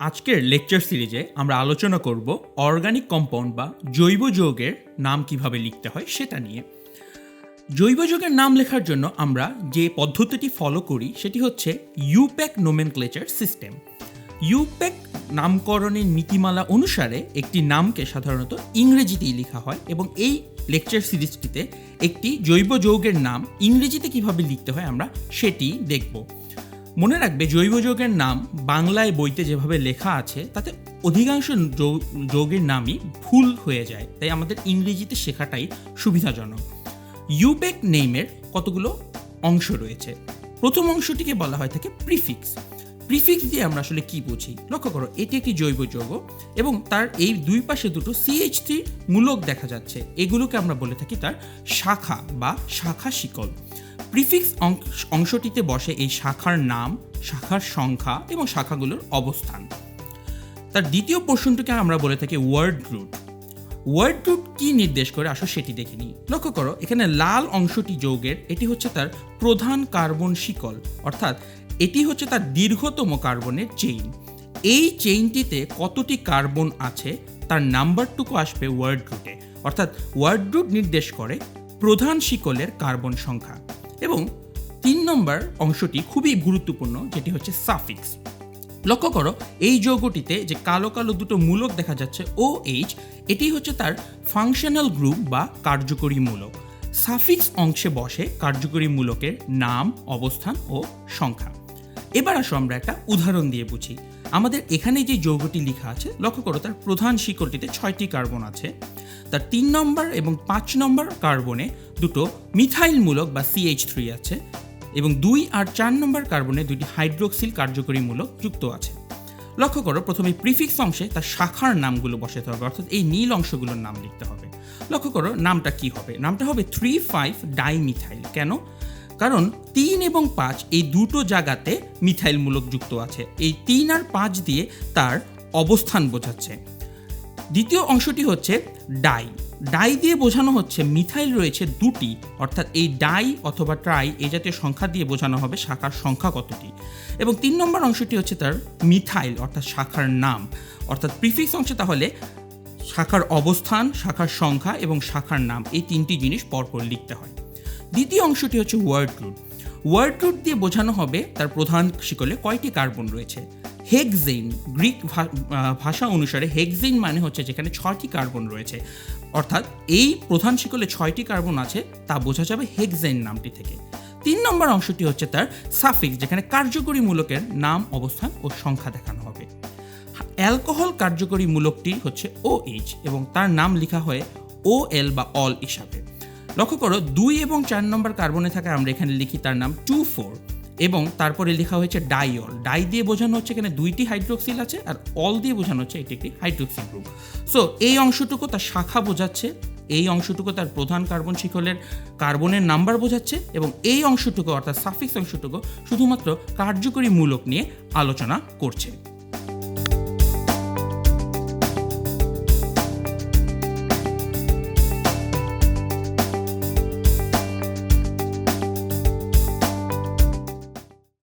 আজকের লেকচার সিরিজে আমরা আলোচনা করব অর্গানিক কম্পাউন্ড বা জৈব যৌগের নাম কিভাবে লিখতে হয় সেটা নিয়ে। জৈব যৌগের নাম লেখার জন্য আমরা যে পদ্ধতিটি ফলো করি সেটি হচ্ছে ইউপ্যাক নোমেনক্লেচার সিস্টেম। ইউপ্যাক নামকরণের নীতিমালা অনুসারে একটি নামকে সাধারণত ইংরেজিতেই লেখা হয় এবং এই লেকচার সিরিজটিতে একটি জৈব যৌগের নাম ইংরেজিতে কিভাবে লিখতে হয় আমরা সেটি দেখব। মনে রাখবে, জৈব যৌগের নাম বাংলায় বইতে যেভাবে লেখা আছে তাতে অধিকাংশ যৌগের নামই ভুল হয়ে যায়, তাই আমাদের ইংরেজিতে শেখাটাই সুবিধাজনক। ইউপ্যাক নেমের কতগুলো অংশ রয়েছে। প্রথম অংশটিকে বলা হয় থাকে প্রিফিক্স। প্রিফিক্স দিয়ে আমরা আসলে কি বুঝি? লক্ষ্য করো, এটি একটি জৈব যৌগ এবং তার এই দুই পাশে দুটো CH3 মূলক দেখা যাচ্ছে। এগুলোকে আমরা বলে থাকি তার শাখা বা শাখা শিকল। প্রিফিক্স অংশটিতে বসে এই শাখার নাম, শাখার সংখ্যা এবং শাখাগুলোর অবস্থান। তার দ্বিতীয় পোর্শনটিকে আমরা বলে থাকি ওয়ার্ড রুট। ওয়ার্ড রুট কি নির্দেশ করে আসো সেটি দেখে নিই। লক্ষ্য করো, এখানে লাল অংশটি যৌগের, এটি হচ্ছে তার প্রধান কার্বন শিকল, অর্থাৎ এটি হচ্ছে তার দীর্ঘতম কার্বনের চেইন। এই চেইনটিতে কতটি কার্বন আছে তার নাম্বারটুকু আসবে ওয়ার্ড রুটে, অর্থাৎ ওয়ার্ড রুট নির্দেশ করে প্রধান শিকলের কার্বন সংখ্যা। এবং 3 নম্বর অংশটি খুবই গুরুত্বপূর্ণ, যেটি হচ্ছে সাফিক্স। লক্ষ্য করো, এই যৌগটিতে যে কালো কালো দুটো মূলক দেখা যাচ্ছে OH, এটি হচ্ছে তার ফাংশনাল গ্রুপ বা কার্যকরী মূলক। সাফিক্স অংশে বসে কার্যকরী মূলকের নাম, অবস্থান ও সংখ্যা। এবার আসো আমরা একটা উদাহরণ দিয়ে বুঝি। আমাদের এখানে যে যৌগটি লেখা আছে, লক্ষ্য করো তার প্রধান শিকলটিতে 6টি কার্বন আছে। তার 3 নম্বর এবং 5 নম্বর কার্বনে দুটো মিথাইল মূলক বা CH3 আছে এবং 2 আর 4 নম্বর কার্বনে দুটি হাইড্রোক্সিল কার্যকরী মূলক যুক্ত আছে। লক্ষ্য করো, প্রথমে প্রিফিক্স অংশে তার শাখার নামগুলো বসাতে হবে, অর্থাৎ এই নীল অংশগুলোর নাম লিখতে হবে। লক্ষ্য করো, নামটা কি হবে? নামটা হবে 3,5 ডাইমিথাইল। কেন? কারণ 3 এবং 5 এই দুটো জায়গাতে মিথাইল মূলক যুক্ত আছে। এই 3 আর 5 দিয়ে তার অবস্থান বোঝাচ্ছে। দ্বিতীয় অংশটি হচ্ছে ডাই। ডাই দিয়ে বোঝানো হচ্ছে মিথাইল রয়েছে 2টি, অর্থাৎ এই ডাই অথবা ট্রাই এই জাতীয় সংখ্যা দিয়ে বোঝানো হবে শাখার সংখ্যা কতটি। এবং 3 নম্বর অংশটি হচ্ছে তার মিথাইল, অর্থাৎ শাখার নাম। অর্থাৎ প্রিফিক্স অংশে তাহলে শাখার অবস্থান, শাখার সংখ্যা এবং শাখার নাম, এই 3টি জিনিস পরপর লিখতে হয়। দ্বিতীয় অংশটি হচ্ছে ওয়ার্ড রুট। ওয়ার্ড রুট দিয়ে বোঝানো হবে তার প্রধান শিকলে কয়টি কার্বন রয়েছে। হেক্সেন, গ্রিক ভাষা অনুসারে হেক্সেন মানে হচ্ছে যেখানে 6টি কার্বন রয়েছে, অর্থাৎ এই প্রধান শিকলে 6টি কার্বন আছে, তা বোঝা যাবে হেক্সেন নামটি থেকে। 3 নম্বর অংশটি হচ্ছে তার সাফিক্স, যেখানে কার্যকরী মূলকের নাম, অবস্থান ও সংখ্যা দেখানো হবে। অ্যালকোহল কার্যকরী মূলকটি হচ্ছে OH এবং তার নাম লেখা হয় OL বা অল হিসাবে। লক্ষ্য করো, 2 এবং 4 নম্বর কার্বনে থাকা আমরা এখানে লিখি তার নাম 2,4 এবং তারপরে লেখা হয়েছে ডাইঅল। ডাই দিয়ে বোঝানো হচ্ছে এখানে 2টি হাইড্রোক্সিল আছে, আর অল দিয়ে বোঝানো হচ্ছে এটি একটি হাইড্রোক্সিল গ্রুপ। সো এই অংশটুকু তার শাখা বোঝাচ্ছে, এই অংশটুকু তার প্রধান কার্বন শিকলের কার্বনের নাম্বার বোঝাচ্ছে এবং এই অংশটুকু অর্থাৎ সাফিক্স অংশটুকু শুধুমাত্র কার্যকরী মূলক নিয়ে আলোচনা করছে।